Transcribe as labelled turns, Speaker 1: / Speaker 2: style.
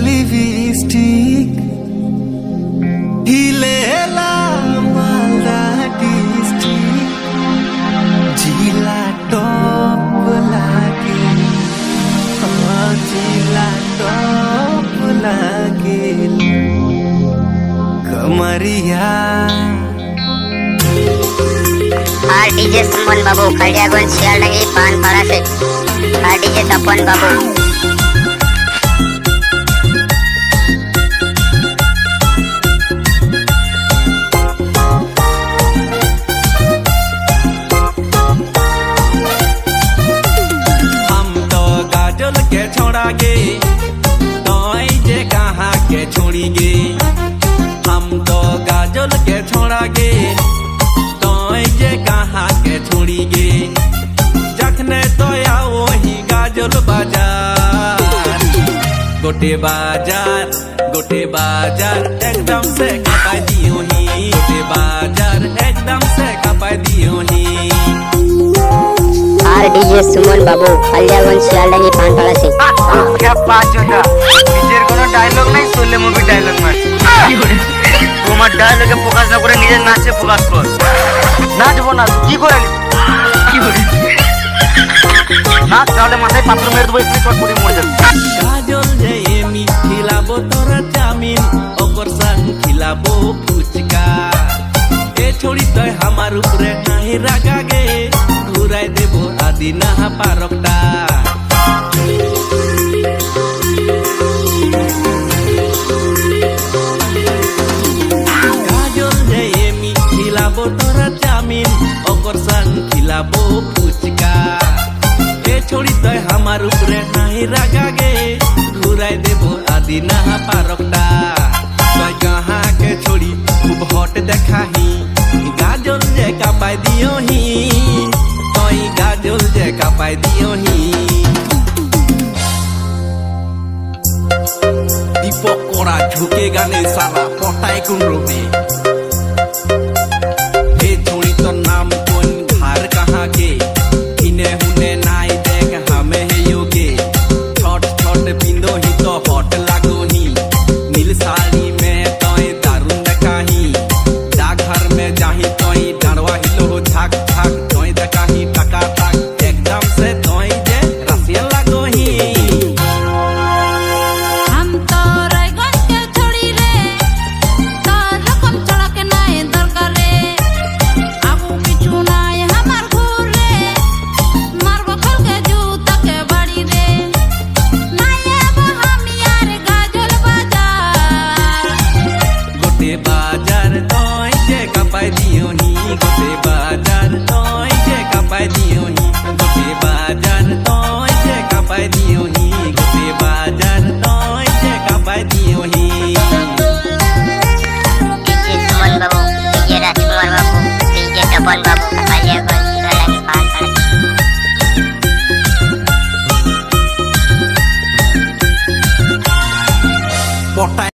Speaker 1: lipstick हिलेला Malda district जिला top लागे जिला टॉप लागे कमरिया
Speaker 2: डीजे सुमन बाबू खड़ियागंज शियालडंगी पानपाड़ा से डीजे तपन बाबू
Speaker 1: हम तो गाजल के छोड़ा गे तोई जे कहाँ के छोड़ी गे हम तो गाजल के छोड़ा गे जे कहाँ के छोड़ी गे जखने तो आओ ही गाजल बाजार गोटे बाजार एकदम से कपाई दियो ही गोटे बाजार एकदम से कपाई दियो ही
Speaker 2: डीजे सुमन बाबू खड़ियागंज शियालडंगी पानपाड़ा से
Speaker 3: क्या पाँच होता নিজের কোনো ডায়লগ নাই শুনলে মুভি ডায়লগ মারছে তোমার ডায়লগে ফোকাস না করে নিজের নাচে ফোকাস কর নাচবো না কি করে নাচ তাহলে মাথায় পাত্র মেরে দেবো একটু শর্ট করে মরে যাবে
Speaker 1: গাজল যে এমি খিলাবো তোরা চামিন ওকর সাং খিলাবো ফুচকা এ ছড়ি তয় আমার উপরে নাহি রাগা গে ঘুরাই দেবো আদি না পারকটা তোরা চামিন ওকর সাং খিলাবো ফুচকা এ ছড়ি তয় আমার উপরে নাহি রাগা গে ঘুরাই দেবো আদি না পারকটা তয় কাহা के छोड़ी खूब हट देखाही गाजल जे कापाई दियो ही तय गाजल जे कापाई दियो ही दीपक कोरा झुकेगा नहीं साला पटाई कुन रोबे नाम कौन घर कहाँ के इन्हें हुने नाई देख हमें है योगे छोट छोट बिंदो ही तो हॉट लागो ही नील साड़ी में तोय दारुन देखाही जा घर में जाही तोय डरवा हिलो झाक झाक तोय देखाही टका टक एकदम से तोय जे रसिया लागो ही
Speaker 4: हम तो रायगंज के छोड़ी रे तो रकम चढ़ा के नाई दरकार रे
Speaker 1: बाजार तोय जे कपाई दियो ही गोटे बाजार तोय जे कपाई दियो ही गोटे बाजार तोय जे कपाई दियो ही गोटे बाजार तोय जे कपाई दियो ही
Speaker 2: डीजे सुमन बाबू डीजे राजकुमार बाबू डीजे तपन बाबू